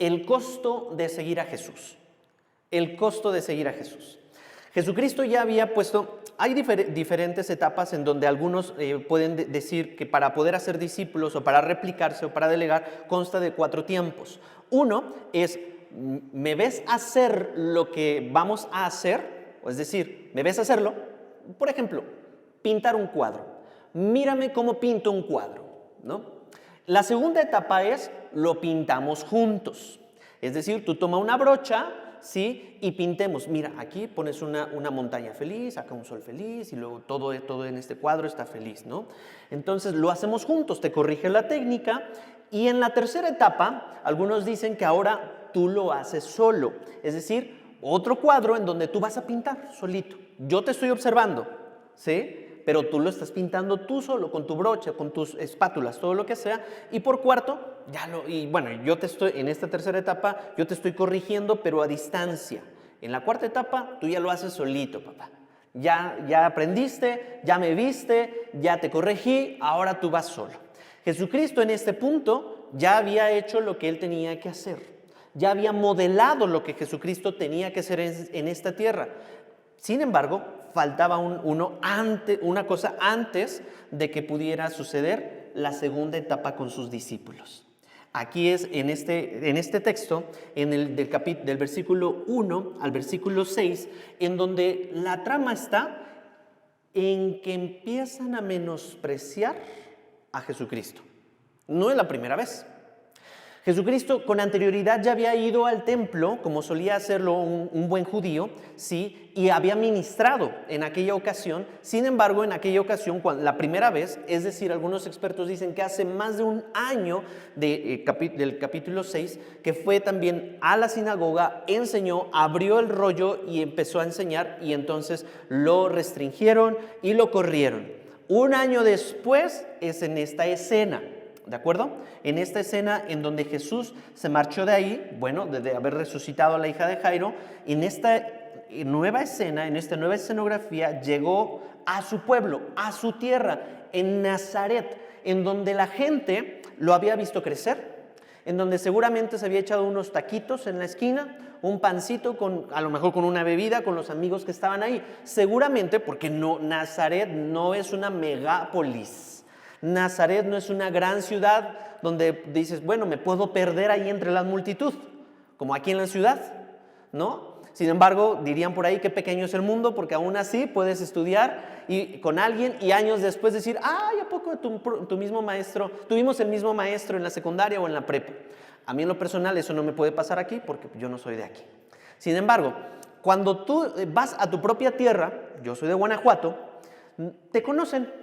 el costo de seguir a Jesús. El costo de seguir a Jesús. Jesucristo ya había puesto, hay diferentes etapas en donde algunos pueden decir que para poder hacer discípulos o para replicarse o para delegar consta de 4 tiempos. Uno es, ¿me ves hacer lo que vamos a hacer? Es decir, ¿me ves hacerlo? Por ejemplo, pintar un cuadro. Mírame cómo pinto un cuadro, ¿no? La segunda etapa es, lo pintamos juntos. Es decir, tú toma una brocha, ¿sí? Y pintemos. Mira, aquí pones una montaña feliz, acá un sol feliz y luego todo en este cuadro está feliz, ¿no? Entonces lo hacemos juntos, te corrige la técnica. Y en la tercera etapa, algunos dicen que ahora tú lo haces solo. Es decir, otro cuadro en donde tú vas a pintar solito. Yo te estoy observando, ¿sí? Pero tú lo estás pintando tú solo, con tu brocha, con tus espátulas, todo lo que sea. Y por cuarto, yo te estoy, en esta tercera etapa, yo te estoy corrigiendo, pero a distancia. En la cuarta etapa, tú ya lo haces solito, papá. Ya aprendiste, ya me viste, ya te corregí, ahora tú vas solo. Jesucristo en este punto ya había hecho lo que Él tenía que hacer. Ya había modelado lo que Jesucristo tenía que hacer en esta tierra. Sin embargo, faltaba una cosa antes de que pudiera suceder la segunda etapa con sus discípulos. Aquí es en este texto, del versículo 1 al versículo 6, en donde la trama está en que empiezan a menospreciar a Jesucristo. No es la primera vez. Jesucristo con anterioridad ya había ido al templo, como solía hacerlo un buen judío, ¿sí? Y había ministrado en aquella ocasión. Sin embargo, en aquella ocasión, la primera vez, es decir, algunos expertos dicen que hace más de un año del capítulo 6, que fue también a la sinagoga, enseñó, abrió el rollo y empezó a enseñar, y entonces lo restringieron y lo corrieron. Un año después es en esta escena. ¿De acuerdo? En esta escena en donde Jesús se marchó de ahí, de haber resucitado a la hija de Jairo, en esta nueva escena, en esta nueva escenografía, llegó a su pueblo, a su tierra, en Nazaret, en donde la gente lo había visto crecer, en donde seguramente se había echado unos taquitos en la esquina, un pancito, a lo mejor con una bebida, con los amigos que estaban ahí. Seguramente porque Nazaret no es una megápolis. Nazaret no es una gran ciudad donde dices, me puedo perder ahí entre la multitud, como aquí en la ciudad, ¿no? Sin embargo, dirían por ahí que pequeño es el mundo, porque aún así puedes estudiar con alguien y años después decir, ¿a poco tu mismo maestro, tuvimos el mismo maestro en la secundaria o en la prepa? A mí en lo personal eso no me puede pasar aquí porque yo no soy de aquí. Sin embargo, cuando tú vas a tu propia tierra, yo soy de Guanajuato, te conocen.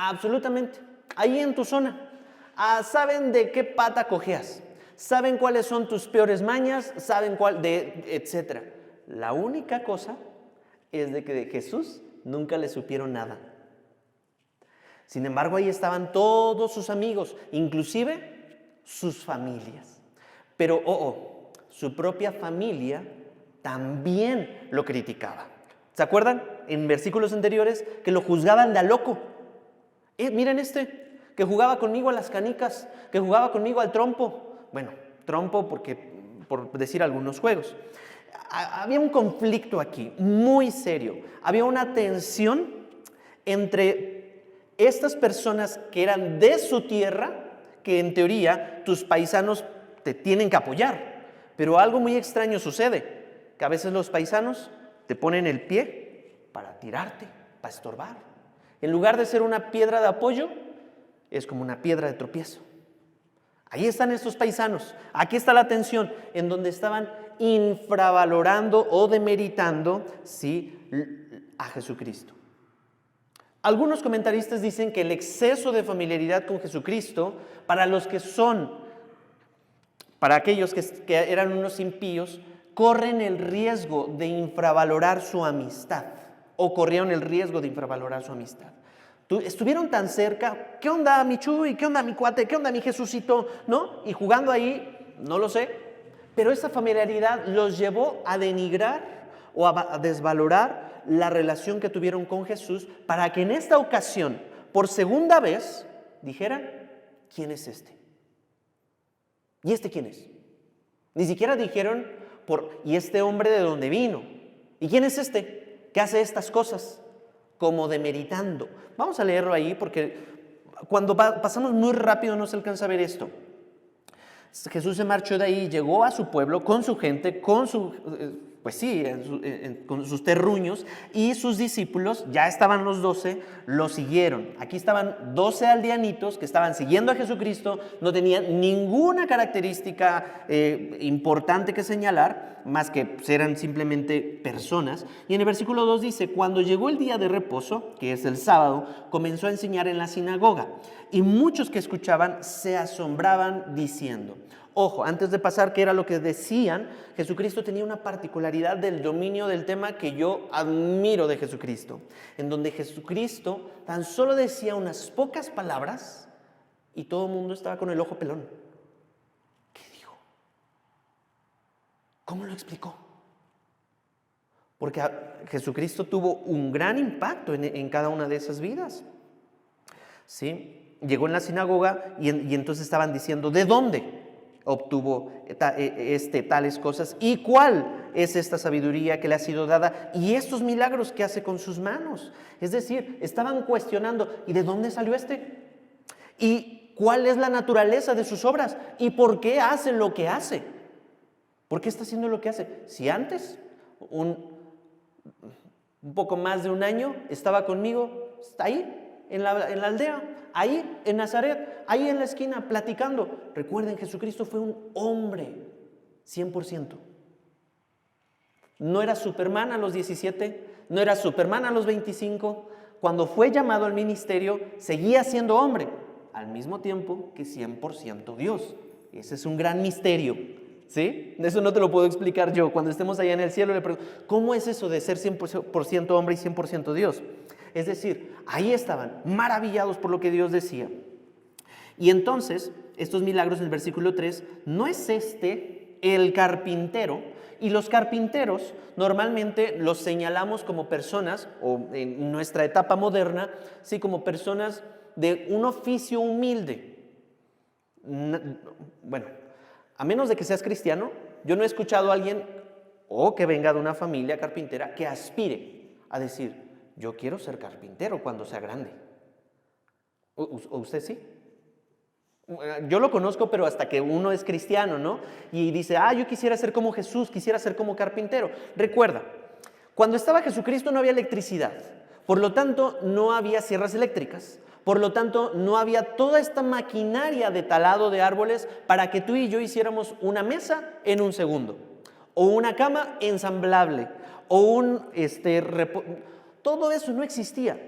Absolutamente. Ahí en tu zona. Saben de qué pata cojeas. Saben cuáles son tus peores mañas. Saben etcétera. La única cosa es de que de Jesús nunca le supieron nada. Sin embargo, ahí estaban todos sus amigos, inclusive sus familias. Pero, su propia familia también lo criticaba. ¿Se acuerdan? En versículos anteriores que lo juzgaban de a loco. Miren que jugaba conmigo a las canicas, que jugaba conmigo al trompo. Trompo por decir algunos juegos. Había un conflicto aquí, muy serio. Había una tensión entre estas personas que eran de su tierra, que en teoría tus paisanos te tienen que apoyar. Pero algo muy extraño sucede, que a veces los paisanos te ponen el pie para tirarte, para estorbar. En lugar de ser una piedra de apoyo, es como una piedra de tropiezo. Ahí están estos paisanos. Aquí está la tensión, en donde estaban infravalorando o demeritando, ¿sí?, a Jesucristo. Algunos comentaristas dicen que el exceso de familiaridad con Jesucristo, para aquellos que eran unos impíos, corren el riesgo de infravalorar su amistad. O corrieron el riesgo de infravalorar su amistad. Estuvieron tan cerca, ¿qué onda mi Chuy? ¿Qué onda mi cuate? ¿Qué onda mi Jesucito? ¿No? Y jugando ahí, no lo sé, pero esa familiaridad los llevó a denigrar o a desvalorar la relación que tuvieron con Jesús, para que en esta ocasión, por segunda vez, dijeran, ¿quién es este? ¿Y este quién es? Ni siquiera dijeron, ¿y este hombre de dónde vino? ¿Y quién es este que hace estas cosas? Como demeritando. Vamos a leerlo ahí porque cuando pasamos muy rápido no se alcanza a ver esto. Jesús se marchó de ahí, llegó a su pueblo con su gente, con sus terruños, y sus discípulos, ya estaban los 12, lo siguieron. Aquí estaban 12 aldeanitos que estaban siguiendo a Jesucristo, no tenían ninguna característica importante que señalar, más que eran simplemente personas. Y en el versículo 2 dice, cuando llegó el día de reposo, que es el sábado, comenzó a enseñar en la sinagoga, y muchos que escuchaban se asombraban diciendo. Ojo, antes de pasar, ¿qué era lo que decían? Jesucristo tenía una particularidad del dominio del tema que yo admiro de Jesucristo, en donde Jesucristo tan solo decía unas pocas palabras y todo el mundo estaba con el ojo pelón. ¿Qué dijo? ¿Cómo lo explicó? Porque Jesucristo tuvo un gran impacto en cada una de esas vidas. ¿Sí? Llegó en la sinagoga y entonces estaban diciendo, ¿de dónde obtuvo tales cosas? ¿Y cuál es esta sabiduría que le ha sido dada? ¿Y estos milagros que hace con sus manos? Es decir, estaban cuestionando, ¿y de dónde salió este? ¿Y cuál es la naturaleza de sus obras? ¿Y por qué hace lo que hace? ¿Por qué está haciendo lo que hace? Si antes, un poco más de un año, estaba conmigo, está ahí, en la aldea, ahí en Nazaret, ahí en la esquina, platicando. Recuerden, Jesucristo fue un hombre 100%. No era Superman a los 17, no era Superman a los 25. Cuando fue llamado al ministerio, seguía siendo hombre, al mismo tiempo que 100% Dios. Ese es un gran misterio, ¿sí? Eso no te lo puedo explicar yo. Cuando estemos allá en el cielo, le pregunto, ¿cómo es eso de ser 100% hombre y 100% Dios? Es decir, ahí estaban maravillados por lo que Dios decía. Y entonces, estos milagros en el versículo 3, ¿no es este el carpintero? Y los carpinteros normalmente los señalamos como personas, o en nuestra etapa moderna, sí, como personas de un oficio humilde. Bueno, a menos de que seas cristiano, yo no he escuchado a alguien o que venga de una familia carpintera que aspire a decir, yo quiero ser carpintero cuando sea grande. ¿O usted sí? Yo lo conozco, pero hasta que uno es cristiano, ¿no? Y dice, yo quisiera ser como Jesús, quisiera ser como carpintero. Recuerda, cuando estaba Jesucristo no había electricidad, por lo tanto no había sierras eléctricas, por lo tanto no había toda esta maquinaria de talado de árboles para que tú y yo hiciéramos una mesa en un segundo, o una cama ensamblable, o todo eso no existía.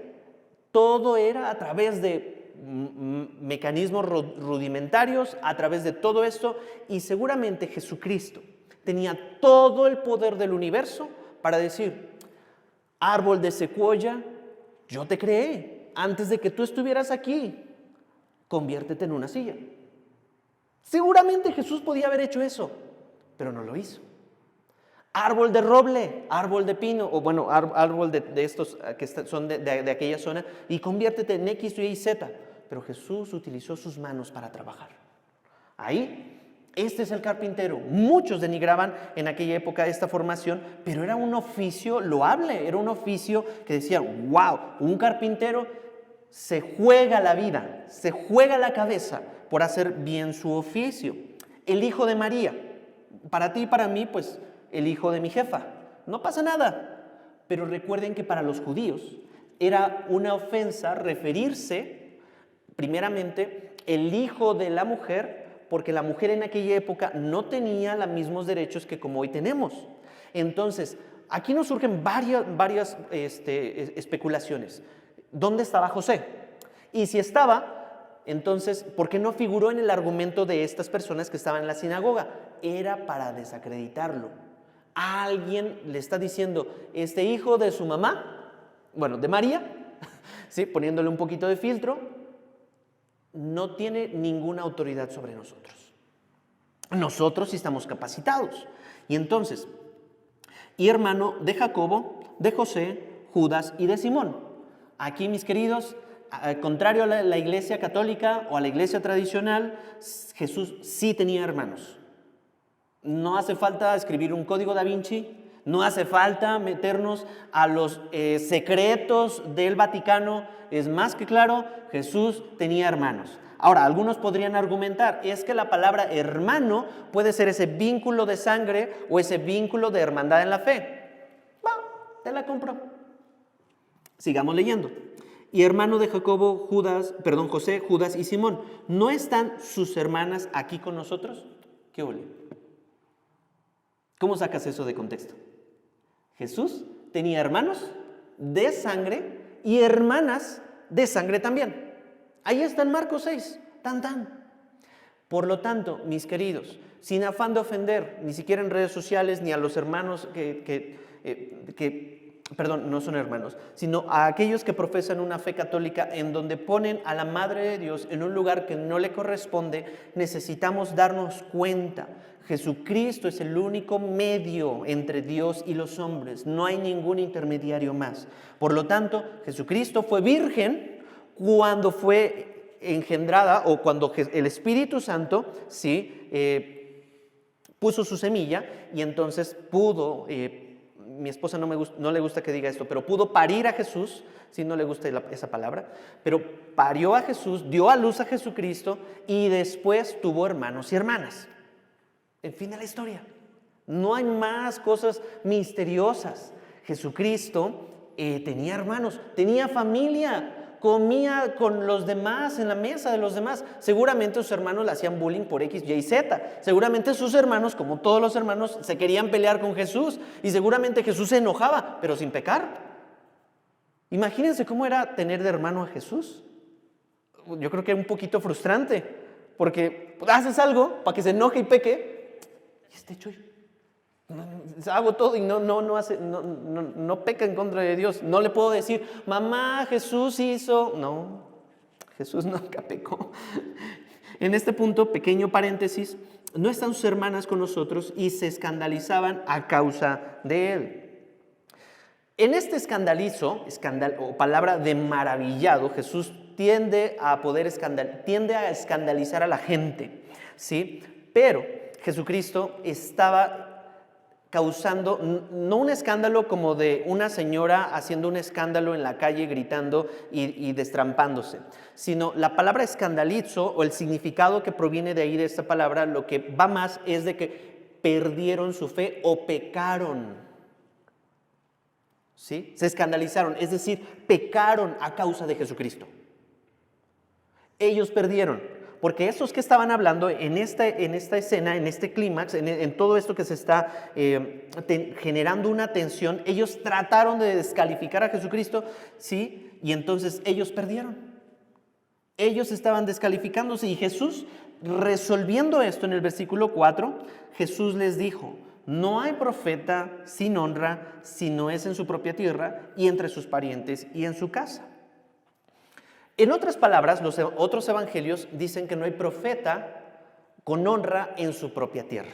Todo era a través de mecanismos rudimentarios, a través de todo esto, y seguramente Jesucristo tenía todo el poder del universo para decir, árbol de secuoya, yo te creé antes de que tú estuvieras aquí, conviértete en una silla. Seguramente Jesús podía haber hecho eso, pero no lo hizo. Árbol de roble, árbol de pino, o bueno, árbol de estos que son de aquella zona, y conviértete en X, Y y Z. Pero Jesús utilizó sus manos para trabajar. Ahí, este es el carpintero. Muchos denigraban en aquella época esta formación, pero era un oficio loable, era un oficio que decían, wow, un carpintero se juega la vida, se juega la cabeza por hacer bien su oficio. El hijo de María, para ti y para mí, pues, el hijo de mi jefa. No pasa nada. Pero recuerden que para los judíos era una ofensa referirse, primeramente, el hijo de la mujer, porque la mujer en aquella época no tenía los mismos derechos que como hoy tenemos. Entonces, aquí nos surgen varias especulaciones. ¿Dónde estaba José? Y si estaba, entonces, ¿por qué no figuró en el argumento de estas personas que estaban en la sinagoga? Era para desacreditarlo. Alguien le está diciendo, este hijo de su mamá, bueno, de María, ¿sí? Poniéndole un poquito de filtro, no tiene ninguna autoridad sobre nosotros. Nosotros sí estamos capacitados. Y entonces, y hermano de Jacobo, de José, Judas y de Simón. Aquí, mis queridos, contrario a la iglesia católica o a la iglesia tradicional, Jesús sí tenía hermanos. No hace falta escribir un código da Vinci, no hace falta meternos a los secretos del Vaticano. Es más que claro, Jesús tenía hermanos. Ahora, algunos podrían argumentar, es que la palabra hermano puede ser ese vínculo de sangre o ese vínculo de hermandad en la fe. Va, te la compro. Sigamos leyendo. Y hermano de Jacobo, José, Judas y Simón. ¿No están sus hermanas aquí con nosotros? ¿Qué ole? ¿Cómo sacas eso de contexto? Jesús tenía hermanos de sangre y hermanas de sangre también. Ahí está en Marcos 6, tan tan. Por lo tanto, mis queridos, sin afán de ofender, ni siquiera en redes sociales, ni a los hermanos perdón, no son hermanos, sino a aquellos que profesan una fe católica en donde ponen a la Madre de Dios en un lugar que no le corresponde, necesitamos darnos cuenta. Jesucristo es el único medio entre Dios y los hombres, no hay ningún intermediario más. Por lo tanto, Jesucristo fue virgen cuando fue engendrada o cuando el Espíritu Santo, ¿sí? Puso su semilla y entonces pudo, mi esposa no le gusta que diga esto, pero pudo parir a Jesús, si no le gusta esa palabra, pero parió a Jesús, dio a luz a Jesucristo y después tuvo hermanos y hermanas. El fin de la historia. No hay más cosas misteriosas. Jesucristo tenía hermanos, tenía familia, comía con los demás en la mesa de los demás. Seguramente sus hermanos le hacían bullying por X, Y, Z. Seguramente sus hermanos, como todos los hermanos, se querían pelear con Jesús y seguramente Jesús se enojaba, pero sin pecar. Imagínense cómo era tener de hermano a Jesús. Yo creo que es un poquito frustrante, porque haces algo para que se enoje y peque. Y este chuy, hago todo y no peca en contra de Dios. No le puedo decir, mamá, Jesús hizo. No, Jesús nunca pecó. En este punto, pequeño paréntesis, no están sus hermanas con nosotros y se escandalizaban a causa de él. En este o palabra de maravillado, Jesús tiende a escandalizar a la gente, ¿sí? Pero Jesucristo estaba causando, no un escándalo como de una señora haciendo un escándalo en la calle gritando y destrampándose, sino la palabra escandalizo o el significado que proviene de ahí de esta palabra, lo que va más es de que perdieron su fe o pecaron. ¿Sí? Se escandalizaron, es decir, pecaron a causa de Jesucristo. Ellos perdieron. Porque esos que estaban hablando en esta escena, en este clímax, en todo esto que se está generando una tensión, ellos trataron de descalificar a Jesucristo, ¿sí? Y entonces ellos perdieron. Ellos estaban descalificándose y Jesús, resolviendo esto en el versículo 4, Jesús les dijo, no hay profeta sin honra si no es en su propia tierra y entre sus parientes y en su casa. En otras palabras, los otros evangelios dicen que no hay profeta con honra en su propia tierra.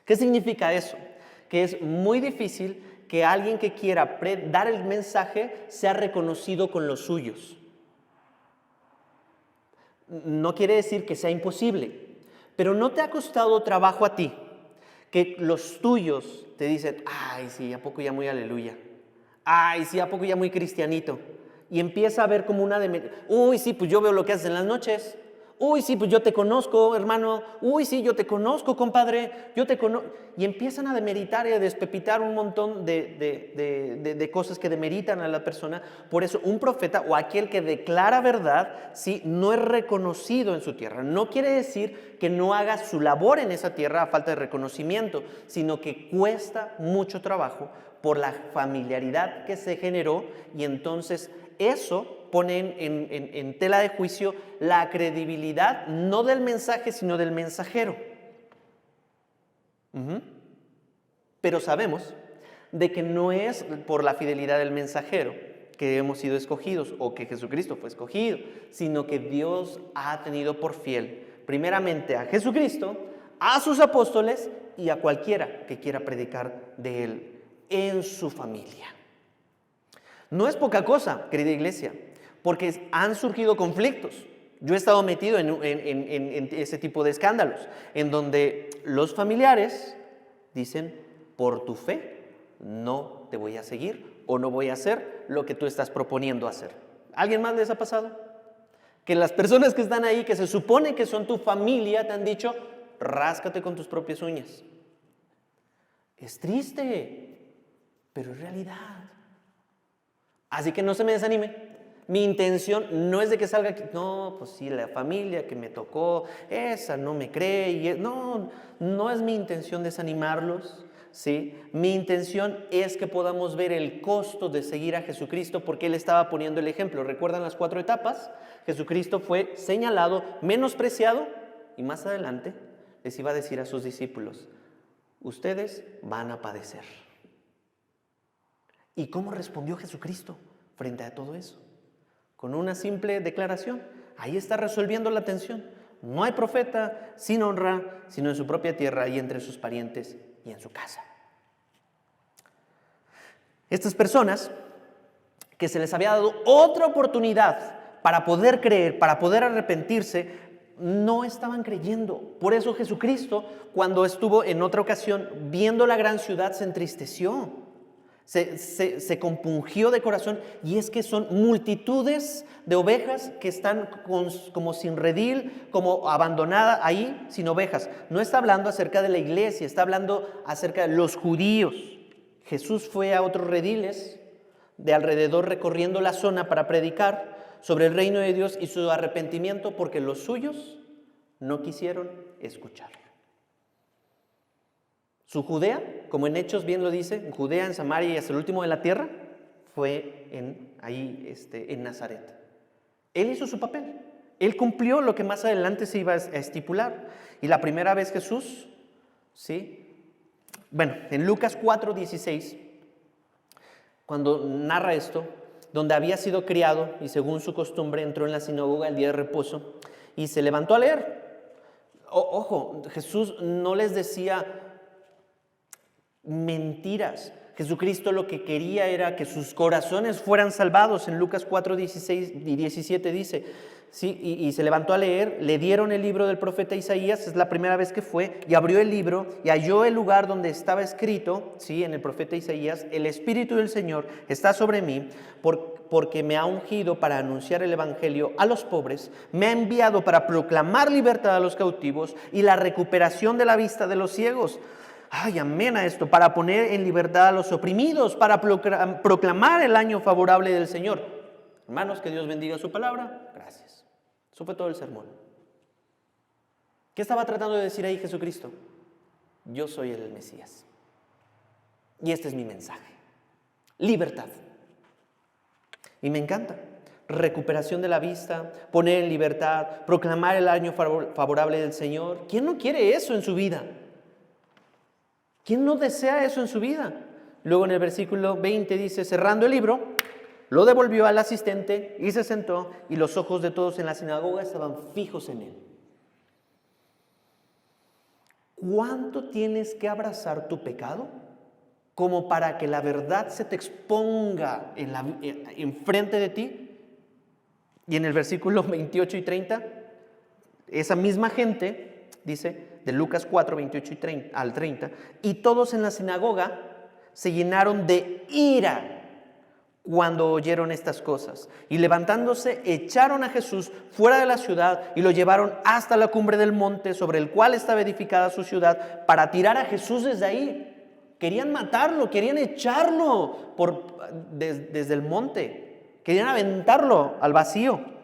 ¿Qué significa eso? Que es muy difícil que alguien que quiera dar el mensaje sea reconocido con los suyos. No quiere decir que sea imposible, pero ¿no te ha costado trabajo a ti que los tuyos te dicen, ay, sí, ¿a poco ya muy aleluya? Ay, sí, ¿a poco ya muy cristianito? Y empieza a ver como uy, sí, pues yo veo lo que haces en las noches. Uy, sí, pues yo te conozco, hermano. Uy, sí, yo te conozco, compadre. Yo te conozco. Y empiezan a demeritar y a despepitar un montón de cosas que demeritan a la persona. Por eso un profeta o aquel que declara verdad, sí, no es reconocido en su tierra. No quiere decir que no haga su labor en esa tierra a falta de reconocimiento, sino que cuesta mucho trabajo por la familiaridad que se generó y entonces eso pone en tela de juicio la credibilidad no del mensaje sino del mensajero. Pero sabemos de que no es por la fidelidad del mensajero que hemos sido escogidos o que Jesucristo fue escogido, sino que Dios ha tenido por fiel primeramente a Jesucristo, a sus apóstoles y a cualquiera que quiera predicar de él en su familia. No es poca cosa, querida iglesia, porque han surgido conflictos. Yo he estado metido en ese tipo de escándalos, en donde los familiares dicen, por tu fe no te voy a seguir o no voy a hacer lo que tú estás proponiendo hacer. ¿Alguien más les ha pasado? Que las personas que están ahí, que se supone que son tu familia, te han dicho, ráscate con tus propias uñas. Es triste, pero es realidad. Así que no se me desanime. Mi intención no es de que salga aquí, no, pues sí, la familia que me tocó, esa no me cree. No es mi intención desanimarlos, ¿sí? Mi intención es que podamos ver el costo de seguir a Jesucristo, porque Él estaba poniendo el ejemplo. ¿Recuerdan las 4 etapas? Jesucristo fue señalado, menospreciado, y más adelante les iba a decir a sus discípulos, ustedes van a padecer. ¿Y cómo respondió Jesucristo frente a todo eso? Con una simple declaración. Ahí está resolviendo la tensión. No hay profeta sin honra, sino en su propia tierra y entre sus parientes y en su casa. Estas personas que se les había dado otra oportunidad para poder creer, para poder arrepentirse, no estaban creyendo. Por eso Jesucristo, cuando estuvo en otra ocasión viendo la gran ciudad, se entristeció. Se compungió de corazón, y es que son multitudes de ovejas que están como sin redil, como abandonadas ahí, sin ovejas. No está hablando acerca de la iglesia, está hablando acerca de los judíos. Jesús fue a otros rediles de alrededor recorriendo la zona para predicar sobre el reino de Dios y su arrepentimiento, porque los suyos no quisieron escuchar. Su Judea, como en Hechos bien lo dice, en Judea, en Samaria y hasta el último de la tierra, fue en Nazaret. Él hizo su papel. Él cumplió lo que más adelante se iba a estipular. Y la primera vez Jesús, ¿sí? Bueno, en Lucas 4:16, cuando narra esto, donde había sido criado y según su costumbre entró en la sinagoga el día de reposo y se levantó a leer. Ojo, Jesús no les decía mentiras. Jesucristo lo que quería era que sus corazones fueran salvados. En Lucas 4:16 y 17 dice, sí, y se levantó a leer, le dieron el libro del profeta Isaías, es la primera vez que fue, y abrió el libro y halló el lugar donde estaba escrito, sí, en el profeta Isaías, el Espíritu del Señor está sobre mí, porque me ha ungido para anunciar el evangelio a los pobres, me ha enviado para proclamar libertad a los cautivos y la recuperación de la vista de los ciegos. Ay, amén a esto, para poner en libertad a los oprimidos, para proclamar el año favorable del Señor. Hermanos, que Dios bendiga su palabra. Gracias. Eso fue todo el sermón. ¿Qué estaba tratando de decir ahí Jesucristo? Yo soy el Mesías. Y este es mi mensaje. Libertad. Y me encanta. Recuperación de la vista, poner en libertad, proclamar el año favorable del Señor. ¿Quién no quiere eso en su vida? ¿Quién no desea eso en su vida? Luego en el versículo 20 dice, cerrando el libro, lo devolvió al asistente y se sentó, y los ojos de todos en la sinagoga estaban fijos en él. ¿Cuánto tienes que abrazar tu pecado como para que la verdad se te exponga enfrente de ti? Y en el versículo 28 y 30, esa misma gente, dice, de Lucas 4, 28 al 30, y todos en la sinagoga se llenaron de ira cuando oyeron estas cosas, y levantándose echaron a Jesús fuera de la ciudad y lo llevaron hasta la cumbre del monte sobre el cual estaba edificada su ciudad, para tirar a Jesús desde ahí. Querían matarlo, querían echarlo desde el monte, querían aventarlo al vacío.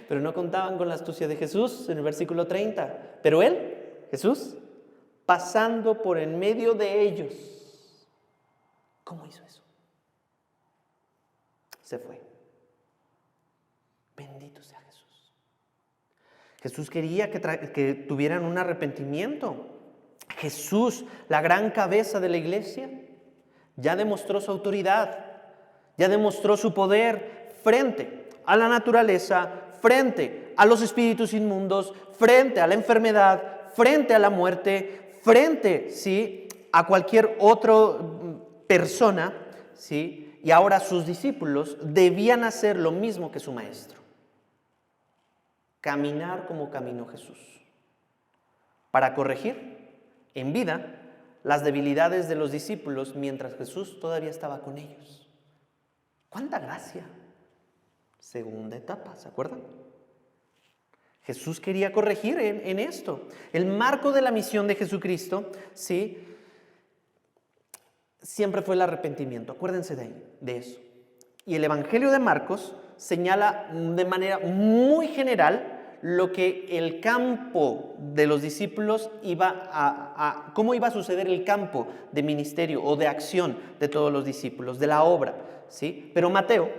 Pero no contaban con la astucia de Jesús en el versículo 30. Pero él, Jesús, pasando por en medio de ellos. ¿Cómo hizo eso? Se fue. Bendito sea Jesús. Jesús quería que tuvieran un arrepentimiento. Jesús, la gran cabeza de la iglesia, ya demostró su autoridad, ya demostró su poder frente a la naturaleza, frente a los espíritus inmundos, frente a la enfermedad, frente a la muerte, frente, ¿sí?, a cualquier otra persona, ¿sí? Y ahora sus discípulos debían hacer lo mismo que su maestro. caminar como caminó Jesús, para corregir en vida las debilidades de los discípulos mientras Jesús todavía estaba con ellos. ¡Cuánta gracia! Segunda etapa, ¿se acuerdan? Jesús quería corregir en esto. El marco de la misión de Jesucristo, ¿sí?, siempre fue el arrepentimiento. Acuérdense de eso. Y el Evangelio de Marcos señala de manera muy general lo que el campo de los discípulos cómo iba a suceder el campo de ministerio o de acción de todos los discípulos, de la obra, ¿sí? Pero Mateo,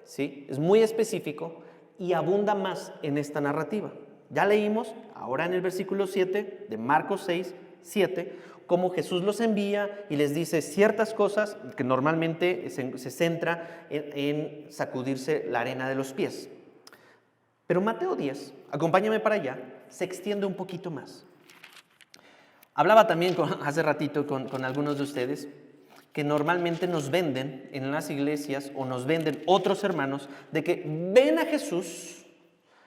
¿sí?, es muy específico y abunda más en esta narrativa. Ya leímos ahora en el versículo 7 de Marcos 6, 7, cómo Jesús los envía y les dice ciertas cosas que normalmente se centra en sacudirse la arena de los pies. Pero Mateo 10, acompáñame para allá, se extiende un poquito más. Hablaba también hace ratito con algunos de ustedes que normalmente nos venden en las iglesias o nos venden otros hermanos de que ven a Jesús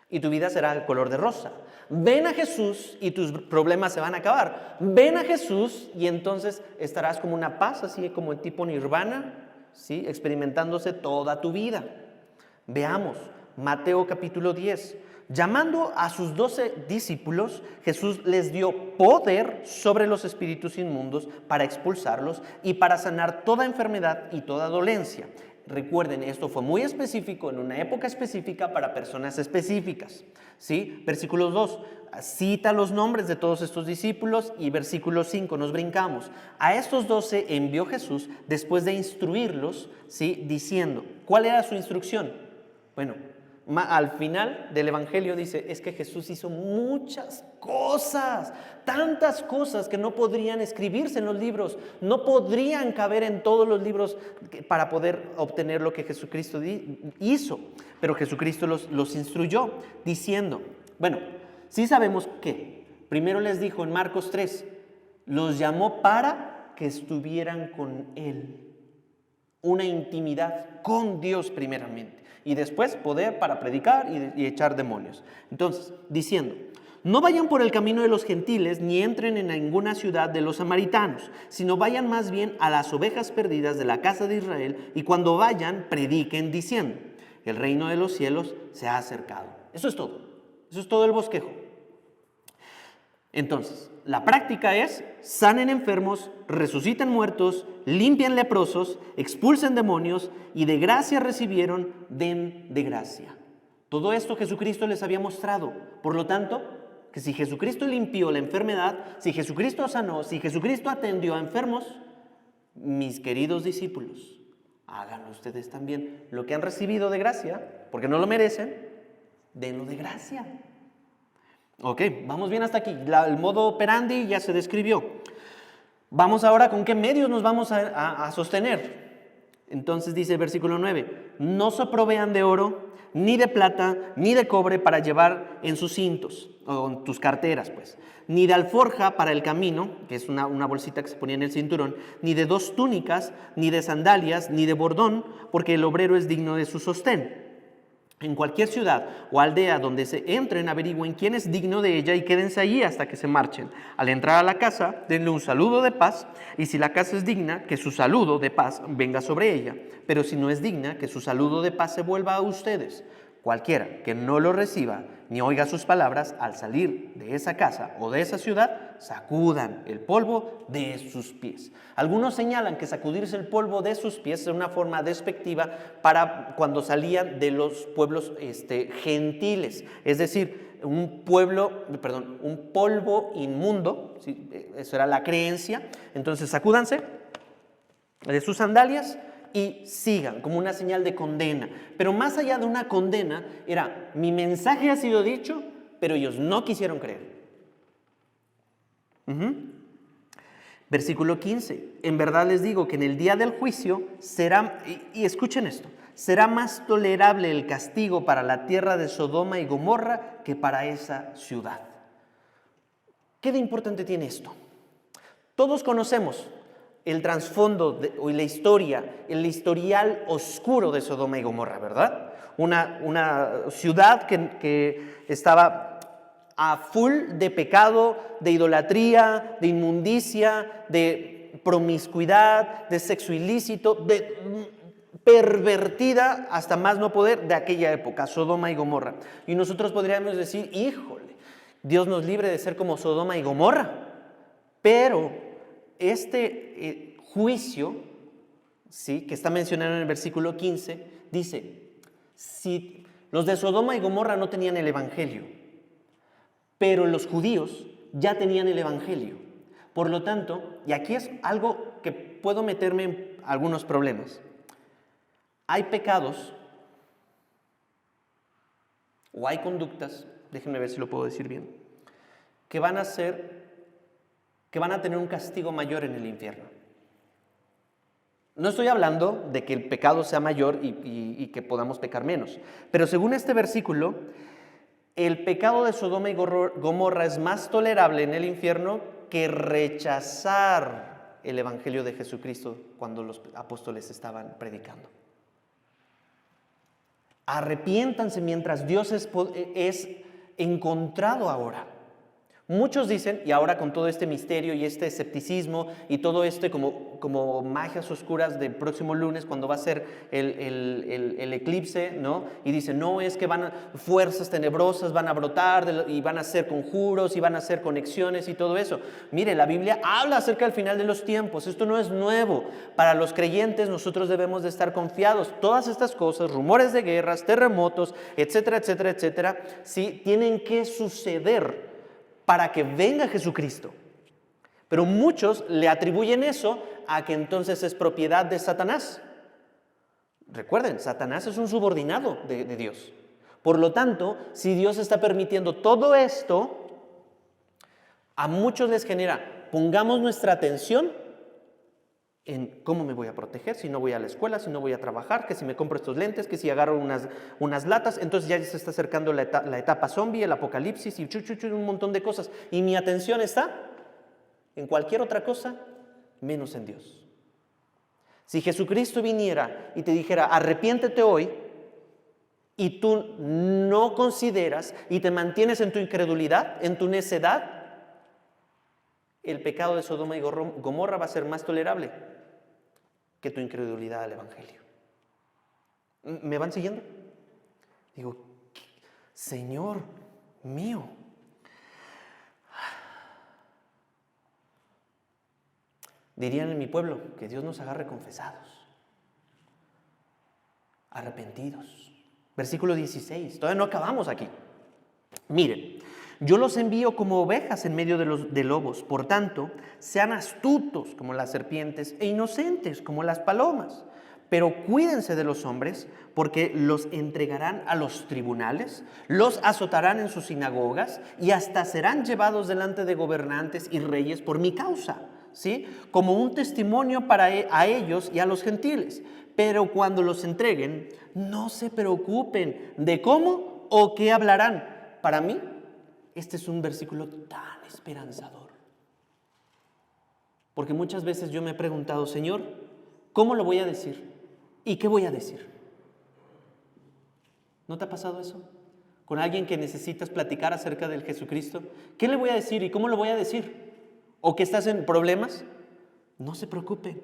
y tu vida será el color de rosa. Ven a Jesús y tus problemas se van a acabar. Ven a Jesús y entonces estarás como una paz, así como el tipo nirvana, ¿sí?, experimentándose toda tu vida. Veamos, Mateo capítulo 10. Llamando a sus 12 discípulos, Jesús les dio poder sobre los espíritus inmundos para expulsarlos y para sanar toda enfermedad y toda dolencia. Recuerden, esto fue muy específico, en una época específica, para personas específicas, ¿sí? Versículo 2, cita los nombres de todos estos discípulos y versículo 5, nos brincamos. A estos 12 envió Jesús después de instruirlos, ¿sí?, diciendo, ¿cuál era su instrucción? Bueno, al final del Evangelio dice, es que Jesús hizo muchas cosas, tantas cosas que no podrían escribirse en los libros, no podrían caber en todos los libros para poder obtener lo que Jesucristo hizo. Pero Jesucristo los instruyó diciendo, bueno, sí sabemos que, primero les dijo en Marcos 3, los llamó para que estuvieran con Él, una intimidad con Dios primeramente. Y después poder para predicar y echar demonios. Entonces, diciendo, no vayan por el camino de los gentiles, ni entren en ninguna ciudad de los samaritanos, sino vayan más bien a las ovejas perdidas de la casa de Israel, y cuando vayan, prediquen diciendo, el reino de los cielos se ha acercado. Eso es todo el bosquejo. Entonces, la práctica es, sanen enfermos, resuciten muertos, limpien leprosos, expulsen demonios y de gracia recibieron, den de gracia. Todo esto Jesucristo les había mostrado. Por lo tanto, que si Jesucristo limpió la enfermedad, si Jesucristo sanó, si Jesucristo atendió a enfermos, mis queridos discípulos, háganlo ustedes también. Lo que han recibido de gracia, porque no lo merecen, denlo de gracia. Ok, vamos bien hasta aquí. El modo operandi ya se describió. Vamos ahora con qué medios nos vamos a sostener. Entonces dice versículo 9, no se provean de oro, ni de plata, ni de cobre para llevar en sus cintos, o en tus carteras pues, ni de alforja para el camino, que es una bolsita que se ponía en el cinturón, ni de 2 túnicas, ni de sandalias, ni de bordón, porque el obrero es digno de su sostén. En cualquier ciudad o aldea donde se entren, averigüen quién es digno de ella y quédense allí hasta que se marchen. Al entrar a la casa, denle un saludo de paz, y si la casa es digna, que su saludo de paz venga sobre ella. Pero si no es digna, que su saludo de paz se vuelva a ustedes. Cualquiera que no lo reciba ni oiga sus palabras, al salir de esa casa o de esa ciudad, sacudan el polvo de sus pies. Algunos señalan que sacudirse el polvo de sus pies es una forma despectiva para cuando salían de los pueblos gentiles, es decir, un polvo inmundo, ¿sí? Eso era la creencia. Entonces sacúdanse de sus sandalias y sigan, como una señal de condena. Pero más allá de una condena, era, mi mensaje ha sido dicho, pero ellos no quisieron creer. Versículo 15, en verdad les digo que en el día del juicio será, y escuchen esto, será más tolerable el castigo para la tierra de Sodoma y Gomorra que para esa ciudad. ¿Qué de importante tiene esto? Todos conocemos el trasfondo o la historia, el historial oscuro de Sodoma y Gomorra, ¿verdad? Una ciudad que estaba a full de pecado, de idolatría, de inmundicia, de promiscuidad, de sexo ilícito, de pervertida hasta más no poder de aquella época, Sodoma y Gomorra. Y nosotros podríamos decir, híjole, Dios nos libre de ser como Sodoma y Gomorra. Pero este juicio, ¿sí?, que está mencionado en el versículo 15, dice, si los de Sodoma y Gomorra no tenían el evangelio, pero los judíos ya tenían el evangelio. Por lo tanto, y aquí es algo que puedo meterme en algunos problemas. Hay pecados o hay conductas, déjenme ver si lo puedo decir bien, que van a tener un castigo mayor en el infierno. No estoy hablando de que el pecado sea mayor y que podamos pecar menos, pero según este versículo, el pecado de Sodoma y Gomorra es más tolerable en el infierno que rechazar el evangelio de Jesucristo cuando los apóstoles estaban predicando. Arrepiéntanse mientras Dios es encontrado ahora. Muchos dicen, y ahora con todo este misterio y este escepticismo y todo como magias oscuras del próximo lunes cuando va a ser el eclipse, ¿no? Y dicen, no, es que fuerzas tenebrosas van a brotar y van a hacer conjuros y van a hacer conexiones y todo eso. Mire, la Biblia habla acerca del final de los tiempos. Esto no es nuevo. Para los creyentes nosotros debemos de estar confiados. Todas estas cosas, rumores de guerras, terremotos, etcétera, etcétera, etcétera, sí, tienen que suceder para que venga Jesucristo. Pero muchos le atribuyen eso a que entonces es propiedad de Satanás. Recuerden, Satanás es un subordinado de Dios. Por lo tanto, si Dios está permitiendo todo esto, a muchos les genera, pongamos nuestra atención en cómo me voy a proteger, si no voy a la escuela, si no voy a trabajar, que si me compro estos lentes, que si agarro unas latas, entonces ya se está acercando la etapa zombie, el apocalipsis y un montón de cosas. Y mi atención está en cualquier otra cosa, menos en Dios. Si Jesucristo viniera y te dijera, arrepiéntete hoy, y tú no consideras y te mantienes en tu incredulidad, en tu necedad, el pecado de Sodoma y Gomorra va a ser más tolerable que tu incredulidad al evangelio. ¿Me van siguiendo? Digo, Señor mío, dirían en mi pueblo, que Dios nos agarre confesados, arrepentidos. Versículo 16, todavía no acabamos aquí. Miren, yo los envío como ovejas en medio de lobos, por tanto, sean astutos como las serpientes e inocentes como las palomas. Pero cuídense de los hombres, porque los entregarán a los tribunales, los azotarán en sus sinagogas y hasta serán llevados delante de gobernantes y reyes por mi causa, ¿sí? Como un testimonio a ellos y a los gentiles. Pero cuando los entreguen, no se preocupen de cómo o qué hablarán. Para mí, este es un versículo tan esperanzador. Porque muchas veces yo me he preguntado, Señor, ¿cómo lo voy a decir? ¿Y qué voy a decir? ¿No te ha pasado eso? Con alguien que necesitas platicar acerca del Jesucristo. ¿Qué le voy a decir y cómo lo voy a decir? ¿O que estás en problemas? No se preocupe,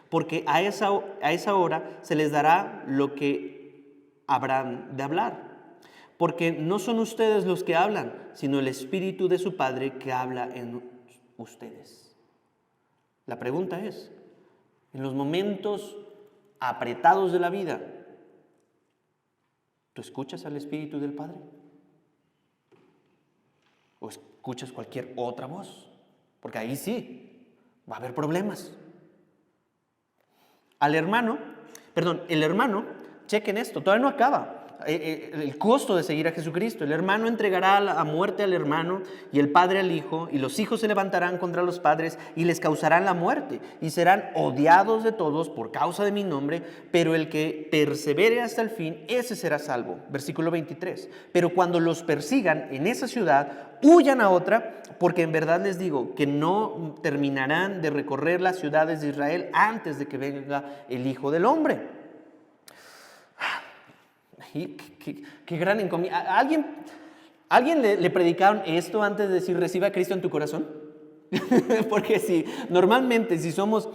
porque a esa hora se les dará lo que habrán de hablar. Porque no son ustedes los que hablan, sino el Espíritu de su Padre que habla en ustedes. La pregunta es, en los momentos apretados de la vida, ¿tú escuchas al Espíritu del Padre? ¿O escuchas cualquier otra voz? Porque ahí sí, va a haber problemas. El hermano, chequen esto, todavía no acaba. el costo de seguir a Jesucristo. El hermano entregará a muerte al hermano y el padre al hijo, y los hijos se levantarán contra los padres y les causarán la muerte, y serán odiados de todos por causa de mi nombre, pero el que persevere hasta el fin, ese será salvo. Versículo 23. Pero cuando los persigan en esa ciudad, huyan a otra, porque en verdad les digo que no terminarán de recorrer las ciudades de Israel antes de que venga el Hijo del Hombre. Qué gran encomienda. ¿Alguien le predicaron esto antes de decir recibe a Cristo en tu corazón? Porque normalmente si somos,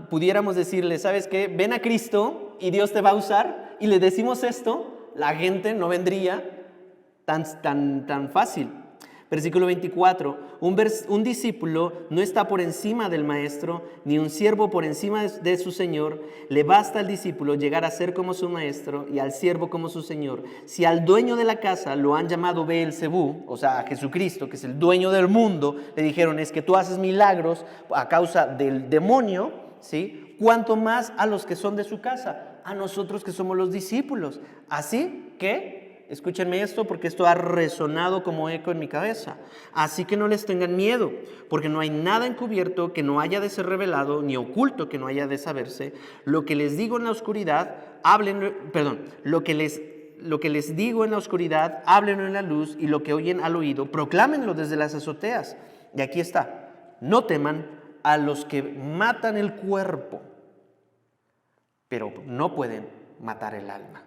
pudiéramos decirle, ¿sabes qué? Ven a Cristo y Dios te va a usar, y le decimos esto, la gente no vendría tan fácil. Versículo 24, un discípulo no está por encima del maestro, ni un siervo por encima de su señor. Le basta al discípulo llegar a ser como su maestro y al siervo como su señor. Si al dueño de la casa lo han llamado Beelzebú, o sea, a Jesucristo, que es el dueño del mundo, le dijeron, es que tú haces milagros a causa del demonio, ¿sí? Cuanto más a los que son de su casa, a nosotros que somos los discípulos. Así que escúchenme esto, porque esto ha resonado como eco en mi cabeza. Así que no les tengan miedo, porque no hay nada encubierto que no haya de ser revelado, ni oculto que no haya de saberse. Lo que les digo en la oscuridad, lo que les digo en la oscuridad, háblenlo en la luz, y lo que oyen al oído, proclámenlo desde las azoteas. Y aquí está, no teman a los que matan el cuerpo, pero no pueden matar el alma.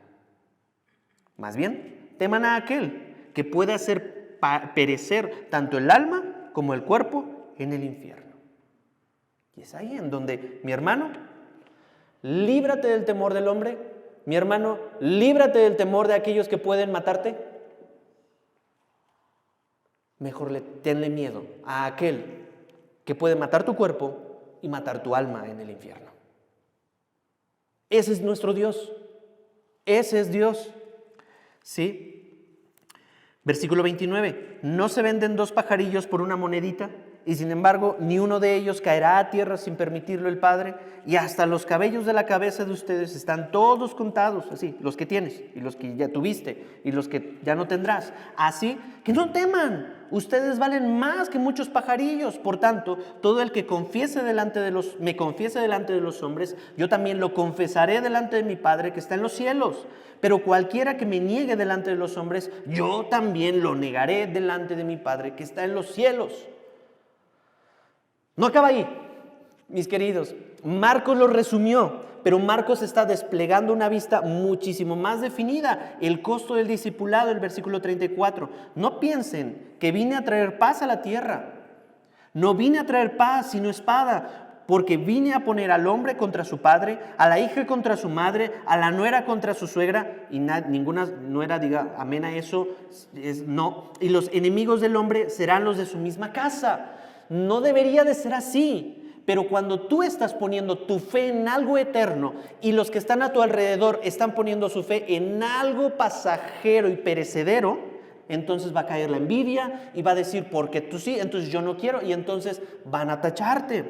Más bien, teman a aquel que puede hacer perecer tanto el alma como el cuerpo en el infierno. Y es ahí en donde, mi hermano, líbrate del temor del hombre. Mi hermano, líbrate del temor de aquellos que pueden matarte. Mejor tenle miedo a aquel que puede matar tu cuerpo y matar tu alma en el infierno. Ese es nuestro Dios. Ese es Dios. ¿Sí? Versículo 29. ¿No se venden 2 pajarillos por una monedita? Y sin embargo, ni uno de ellos caerá a tierra sin permitirlo el Padre. Y hasta los cabellos de la cabeza de ustedes están todos contados, así, los que tienes y los que ya tuviste y los que ya no tendrás. Así que no teman, ustedes valen más que muchos pajarillos. Por tanto, todo el que me confiese delante de los hombres, yo también lo confesaré delante de mi Padre que está en los cielos. Pero cualquiera que me niegue delante de los hombres, yo también lo negaré delante de mi Padre que está en los cielos. No acaba ahí, mis queridos. Marcos lo resumió, pero Marcos está desplegando una vista muchísimo más definida. El costo del discipulado, el versículo 34. No piensen que vine a traer paz a la tierra. No vine a traer paz, sino espada, porque vine a poner al hombre contra su padre, a la hija contra su madre, a la nuera contra su suegra, y ninguna nuera diga amén a eso, no. Y los enemigos del hombre serán los de su misma casa. No debería de ser así, pero cuando tú estás poniendo tu fe en algo eterno y los que están a tu alrededor están poniendo su fe en algo pasajero y perecedero, entonces va a caer la envidia y va a decir, porque tú sí, entonces yo no quiero, y entonces van a tacharte.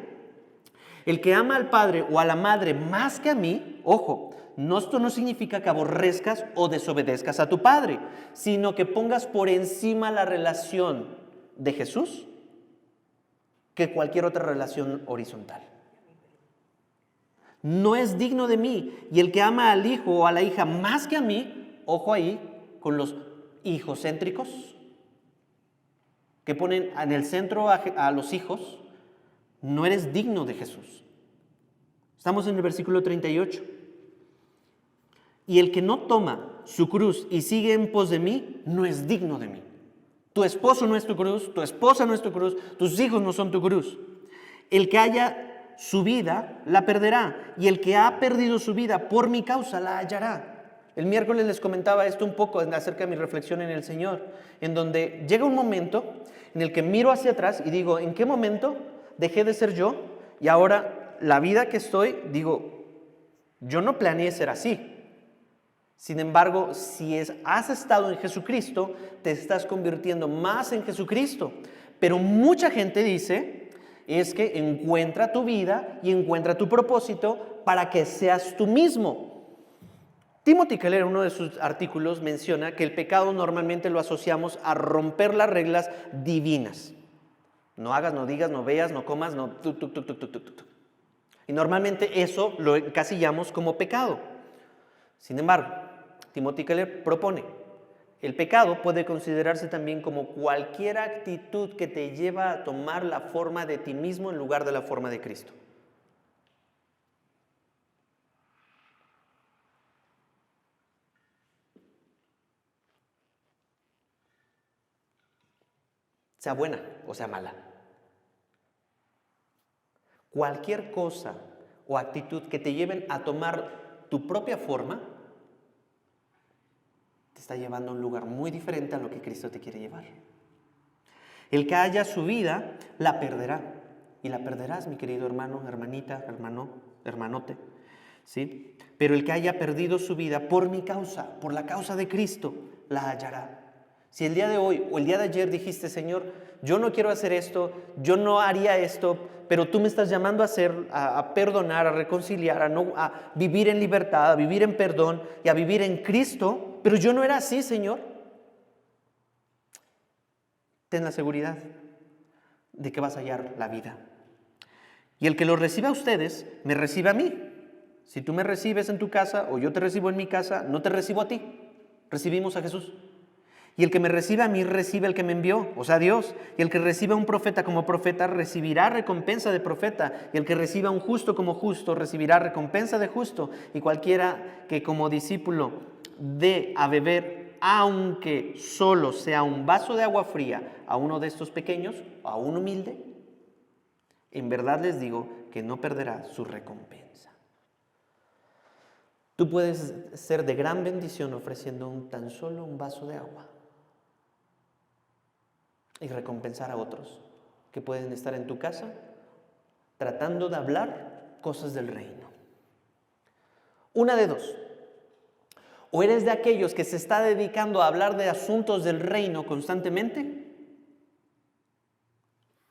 El que ama al padre o a la madre más que a mí, ojo, esto no significa que aborrezcas o desobedezcas a tu padre, sino que pongas por encima la relación de Jesús que cualquier otra relación horizontal. No es digno de mí. Y el que ama al hijo o a la hija más que a mí, ojo ahí con los hijocéntricos, que ponen en el centro a los hijos, no eres digno de Jesús. Estamos en el versículo 38. Y el que no toma su cruz y sigue en pos de mí, no es digno de mí. Tu esposo no es tu cruz, tu esposa no es tu cruz, tus hijos no son tu cruz. El que haya su vida, la perderá. Y el que ha perdido su vida por mi causa, la hallará. El miércoles les comentaba esto un poco acerca de mi reflexión en el Señor, en donde llega un momento en el que miro hacia atrás y digo, ¿en qué momento dejé de ser yo? Y ahora la vida que estoy, digo, yo no planeé ser así. Sin embargo, si has estado en Jesucristo, te estás convirtiendo más en Jesucristo. Pero mucha gente dice, es que encuentra tu vida y encuentra tu propósito para que seas tú mismo. Timothy Keller, en uno de sus artículos, menciona que el pecado normalmente lo asociamos a romper las reglas divinas. No hagas, no digas, no veas, no comas, no... Y normalmente eso lo encasillamos como pecado. Sin embargo, Timothy Keller propone, el pecado puede considerarse también como cualquier actitud que te lleva a tomar la forma de ti mismo en lugar de la forma de Cristo. Sea buena o sea mala. Cualquier cosa o actitud que te lleven a tomar tu propia forma, te está llevando a un lugar muy diferente a lo que Cristo te quiere llevar. El que haya su vida, la perderá. Y la perderás, mi querido hermano, hermanita, hermano, hermanote, ¿sí? Pero el que haya perdido su vida por mi causa, por la causa de Cristo, la hallará. Si el día de hoy o el día de ayer dijiste, Señor, yo no quiero hacer esto, yo no haría esto, pero tú me estás llamando a hacer, a perdonar, a reconciliar, a vivir en libertad, a vivir en perdón y a vivir en Cristo, pero yo no era así, Señor. Ten la seguridad de que vas a hallar la vida. Y el que lo reciba a ustedes, me recibe a mí. Si tú me recibes en tu casa o yo te recibo en mi casa, no te recibo a ti. Recibimos a Jesús. Y el que me recibe a mí, recibe al que me envió, o sea, Dios. Y el que recibe a un profeta como profeta, recibirá recompensa de profeta. Y el que reciba a un justo como justo, recibirá recompensa de justo. Y cualquiera que como discípulo dé a beber, aunque solo sea un vaso de agua fría, a uno de estos pequeños, a un humilde, en verdad les digo que no perderá su recompensa. Tú puedes ser de gran bendición ofreciendo tan solo un vaso de agua y recompensar a otros que pueden estar en tu casa tratando de hablar cosas del reino. Una de dos. O eres de aquellos que se está dedicando a hablar de asuntos del reino constantemente,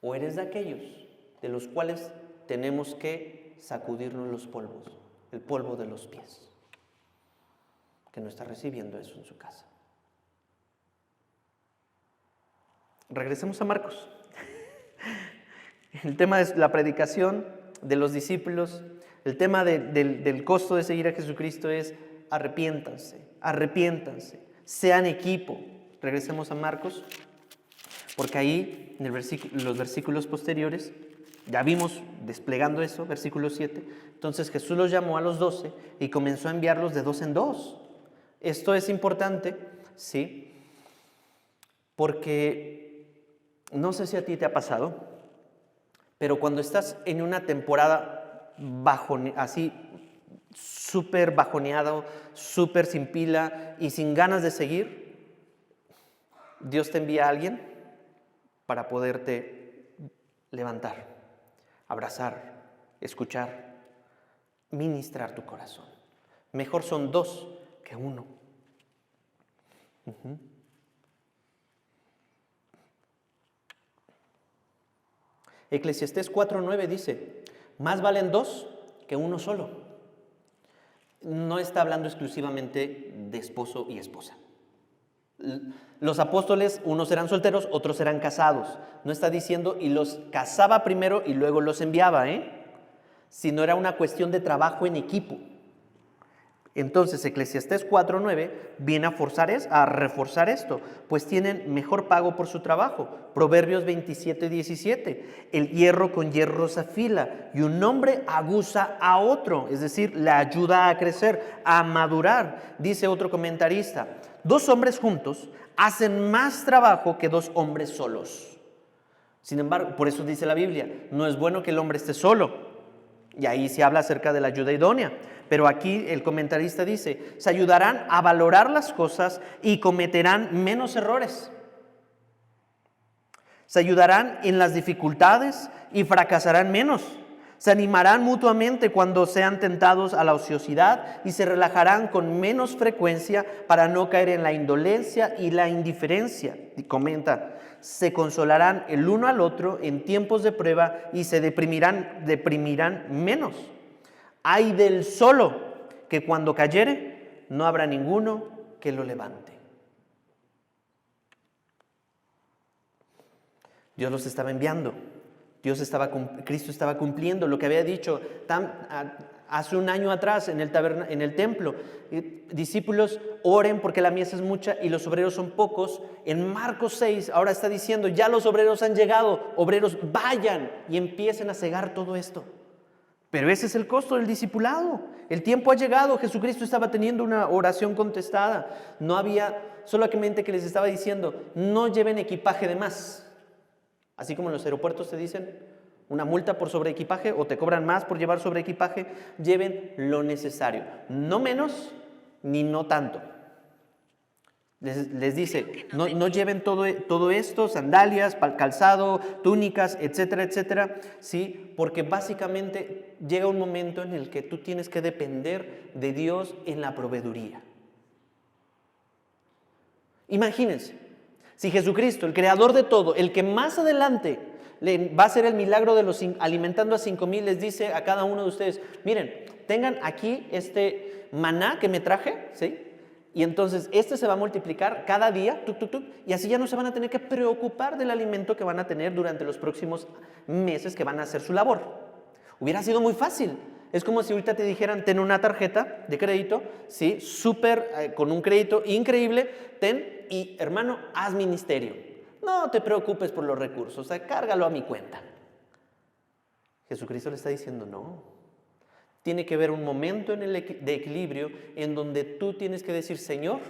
o eres de aquellos de los cuales tenemos que sacudirnos los polvos, el polvo de los pies, que no está recibiendo eso en su casa. Regresemos a Marcos. El tema de la predicación de los discípulos, el tema del costo de seguir a Jesucristo es arrepiéntanse, sean equipo. Regresemos a Marcos, porque ahí en los versículos posteriores, ya vimos desplegando eso, versículo 7, entonces Jesús los llamó a los 12 y comenzó a enviarlos de dos en dos. Esto es importante, ¿sí? Porque no sé si a ti te ha pasado, pero cuando estás en una temporada así súper bajoneado, súper sin pila y sin ganas de seguir, Dios te envía a alguien para poderte levantar, abrazar, escuchar, ministrar tu corazón. Mejor son dos que uno. Eclesiastés 4:9 dice, más valen dos que uno solo. No está hablando exclusivamente de esposo y esposa. Los apóstoles, unos eran solteros, otros eran casados. No está diciendo y los casaba primero y luego los enviaba, sino era una cuestión de trabajo en equipo. Entonces, Eclesiastés 4:9 viene a reforzar esto, pues tienen mejor pago por su trabajo. Proverbios 27:17, el hierro con hierro se afila y un hombre aguza a otro, es decir, le ayuda a crecer, a madurar. Dice otro comentarista, 2 hombres juntos hacen más trabajo que 2 hombres solos. Sin embargo, por eso dice la Biblia, no es bueno que el hombre esté solo. Y ahí se habla acerca de la ayuda idónea. Pero aquí el comentarista dice, se ayudarán a valorar las cosas y cometerán menos errores. Se ayudarán en las dificultades y fracasarán menos. Se animarán mutuamente cuando sean tentados a la ociosidad y se relajarán con menos frecuencia para no caer en la indolencia y la indiferencia. Y comenta, se consolarán el uno al otro en tiempos de prueba y se deprimirán menos. Ay del solo, que cuando cayere no habrá ninguno que lo levante. Dios los estaba enviando. Cristo estaba cumpliendo lo que había dicho hace un año atrás en el templo. Discípulos, oren porque la mies es mucha y los obreros son pocos. En Marcos 6 ahora está diciendo, ya los obreros han llegado. Obreros, vayan y empiecen a cegar todo esto. Pero ese es el costo del discipulado. El tiempo ha llegado. Jesucristo estaba teniendo una oración contestada. No había, solamente que les estaba diciendo, no lleven equipaje de más. Así como en los aeropuertos te dicen una multa por sobreequipaje o te cobran más por llevar sobreequipaje, lleven lo necesario, no menos ni no tanto. Les dice, no lleven todo esto, sandalias, calzado, túnicas, etcétera, etcétera, ¿sí? Porque básicamente llega un momento en el que tú tienes que depender de Dios en la proveeduría. Imagínense. Si Jesucristo, el creador de todo, el que más adelante va a hacer el milagro de alimentando a 5,000, les dice a cada uno de ustedes, miren, tengan aquí este maná que me traje, ¿sí? Y entonces este se va a multiplicar cada día, y así ya no se van a tener que preocupar del alimento que van a tener durante los próximos meses que van a hacer su labor. Hubiera sido muy fácil. Es como si ahorita te dijeran, ten una tarjeta de crédito, ¿sí? Con un crédito increíble, ten y hermano, haz ministerio. No te preocupes por los recursos, cárgalo a mi cuenta. Jesucristo le está diciendo, no. Tiene que haber un momento de equilibrio en donde tú tienes que decir, Señor,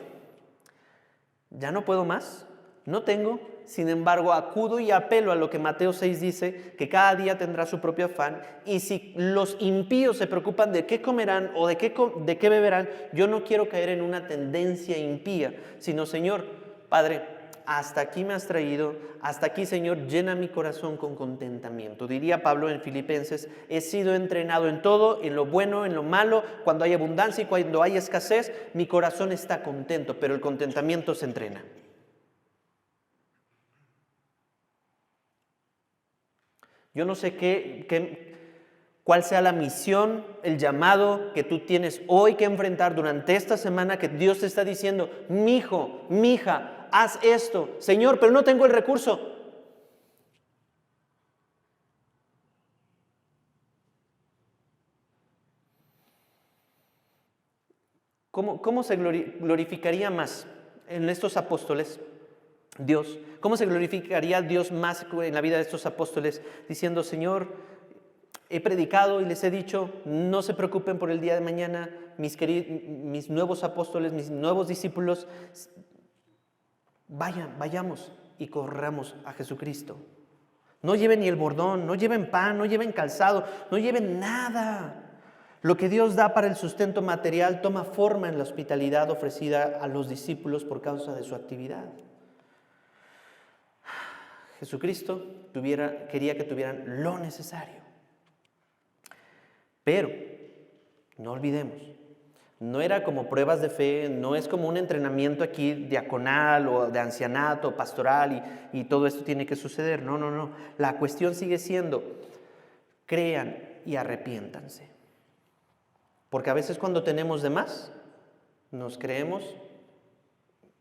ya no puedo más, no tengo, sin embargo acudo y apelo a lo que Mateo 6 dice, que cada día tendrá su propio afán, y si los impíos se preocupan de qué comerán o de qué beberán, yo no quiero caer en una tendencia impía, sino Señor, Padre, hasta aquí me has traído, hasta aquí Señor, llena mi corazón con contentamiento. Diría Pablo en Filipenses, he sido entrenado en todo, en lo bueno, en lo malo, cuando hay abundancia y cuando hay escasez, mi corazón está contento, pero el contentamiento se entrena. Yo no sé cuál sea la misión, el llamado que tú tienes hoy que enfrentar durante esta semana, que Dios te está diciendo, mi hijo, mi hija, haz esto. Señor, pero no tengo el recurso. ¿Cómo se glorificaría más en estos apóstoles Dios? ¿Cómo se glorificaría Dios más en la vida de estos apóstoles? Diciendo, Señor, he predicado y les he dicho, no se preocupen por el día de mañana, mis nuevos apóstoles, mis nuevos discípulos, vayamos y corramos a Jesucristo. No lleven ni el bordón, no lleven pan, no lleven calzado, no lleven nada. Lo que Dios da para el sustento material toma forma en la hospitalidad ofrecida a los discípulos por causa de su actividad. Jesucristo quería que tuvieran lo necesario. Pero, no olvidemos, no era como pruebas de fe, no es como un entrenamiento aquí diaconal o de ancianato, pastoral y todo esto tiene que suceder. No. La cuestión sigue siendo, crean y arrepiéntanse. Porque a veces cuando tenemos de más, nos creemos,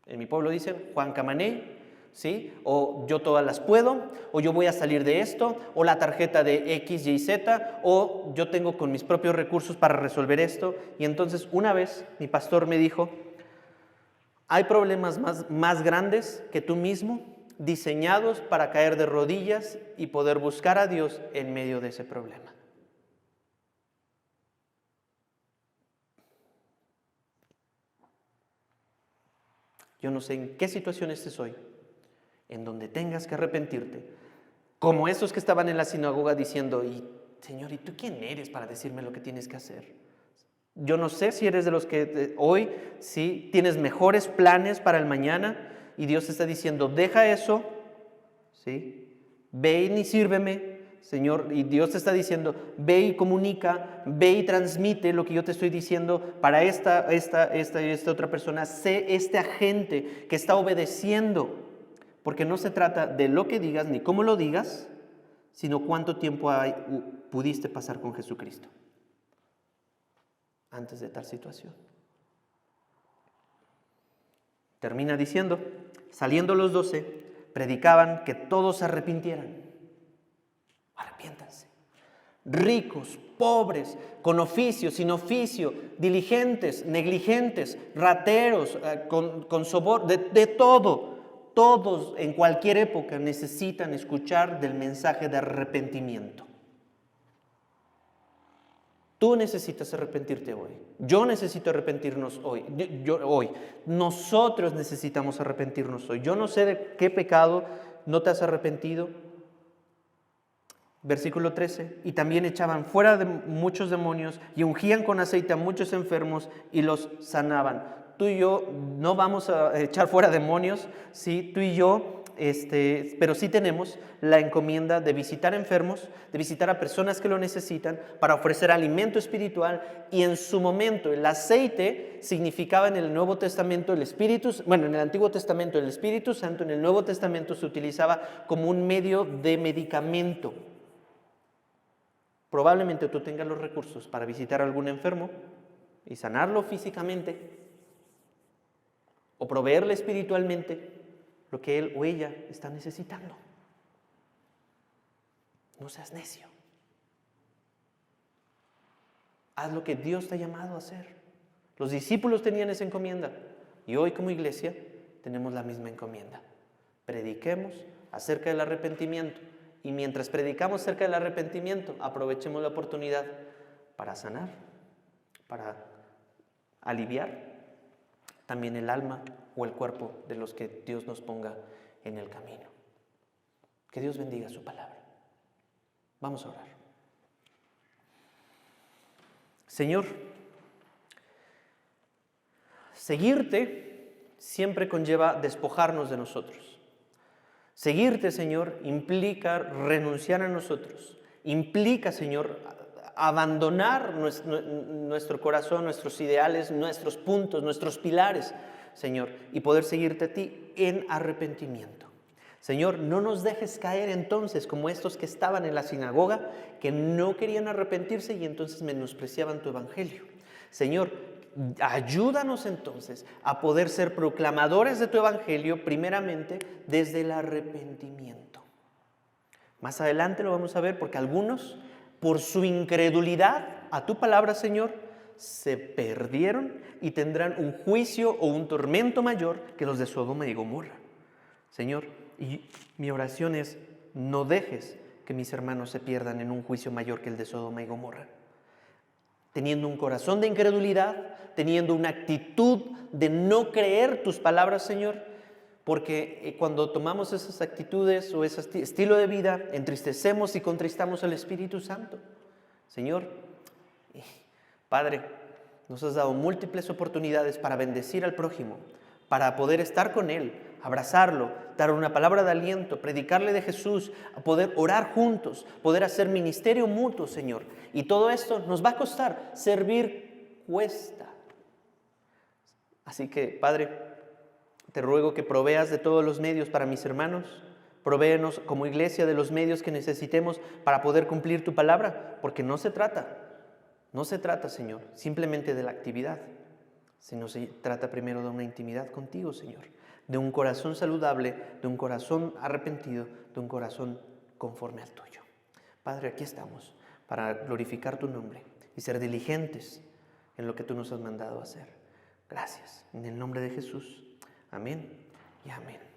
en mi pueblo dicen, Juan Camané, ¿sí? O yo todas las puedo, o yo voy a salir de esto, o la tarjeta de X, Y, Z, o yo tengo con mis propios recursos para resolver esto. Y entonces una vez mi pastor me dijo, hay problemas más grandes que tú mismo, diseñados para caer de rodillas y poder buscar a Dios en medio de ese problema. Yo no sé en qué situación estés hoy, en donde tengas que arrepentirte, como esos que estaban en la sinagoga diciendo, Señor, ¿y tú quién eres para decirme lo que tienes que hacer? Yo no sé si eres de los que hoy sí tienes mejores planes para el mañana y Dios te está diciendo, deja eso, ¿sí? Ve y sírveme, Señor, y Dios te está diciendo, ve y comunica, ve y transmite lo que yo te estoy diciendo para esta otra persona. Sé este agente que está obedeciendo, porque no se trata de lo que digas ni cómo lo digas, sino cuánto tiempo pudiste pasar con Jesucristo antes de tal situación. Termina diciendo, saliendo los 12, predicaban que todos se arrepintieran. Arrepiéntanse. Ricos, pobres, con oficio, sin oficio, diligentes, negligentes, rateros, con sobor, de todo. Todos en cualquier época necesitan escuchar del mensaje de arrepentimiento. Tú necesitas arrepentirte hoy. Yo necesito arrepentirnos hoy. Hoy. Nosotros necesitamos arrepentirnos hoy. Yo no sé de qué pecado no te has arrepentido. Versículo 13. Y también echaban fuera de muchos demonios y ungían con aceite a muchos enfermos y los sanaban. Tú y yo no vamos a echar fuera demonios, ¿sí? Tú y yo, pero sí tenemos la encomienda de visitar enfermos, de visitar a personas que lo necesitan, para ofrecer alimento espiritual. Y en su momento el aceite significaba en el Nuevo Testamento el Espíritu, bueno, en el Antiguo Testamento el Espíritu Santo, en el Nuevo Testamento se utilizaba como un medio de medicamento. Probablemente tú tengas los recursos para visitar a algún enfermo y sanarlo físicamente, o proveerle espiritualmente lo que él o ella está necesitando. No seas necio. Haz lo que Dios te ha llamado a hacer. Los discípulos tenían esa encomienda y hoy como iglesia tenemos la misma encomienda. Prediquemos acerca del arrepentimiento y mientras predicamos acerca del arrepentimiento, aprovechemos la oportunidad para sanar, para aliviar también el alma o el cuerpo de los que Dios nos ponga en el camino. Que Dios bendiga su palabra. Vamos a orar. Señor, seguirte siempre conlleva despojarnos de nosotros. Seguirte, Señor, implica renunciar a nosotros. Implica, Señor, abandonar nuestro corazón, nuestros ideales, nuestros puntos, nuestros pilares, Señor, y poder seguirte a ti en arrepentimiento. Señor, no nos dejes caer entonces como estos que estaban en la sinagoga, que no querían arrepentirse y entonces menospreciaban tu evangelio. Señor, ayúdanos entonces a poder ser proclamadores de tu evangelio, primeramente desde el arrepentimiento. Más adelante lo vamos a ver porque algunos, por su incredulidad a tu palabra, Señor, se perdieron y tendrán un juicio o un tormento mayor que los de Sodoma y Gomorra. Señor, y mi oración es, no dejes que mis hermanos se pierdan en un juicio mayor que el de Sodoma y Gomorra. Teniendo un corazón de incredulidad, teniendo una actitud de no creer tus palabras, Señor, porque cuando tomamos esas actitudes o ese estilo de vida, entristecemos y contristamos al Espíritu Santo. Señor, Padre, nos has dado múltiples oportunidades para bendecir al prójimo, para poder estar con él, abrazarlo, dar una palabra de aliento, predicarle de Jesús, poder orar juntos, poder hacer ministerio mutuo, Señor. Y todo esto nos va a costar, servir cuesta. Así que, Padre, te ruego que proveas de todos los medios para mis hermanos, provéenos como iglesia de los medios que necesitemos para poder cumplir tu palabra, porque no se trata, Señor, simplemente de la actividad, sino se trata primero de una intimidad contigo, Señor, de un corazón saludable, de un corazón arrepentido, de un corazón conforme al tuyo. Padre, aquí estamos para glorificar tu nombre y ser diligentes en lo que tú nos has mandado a hacer. Gracias. En el nombre de Jesús. Amén y amén.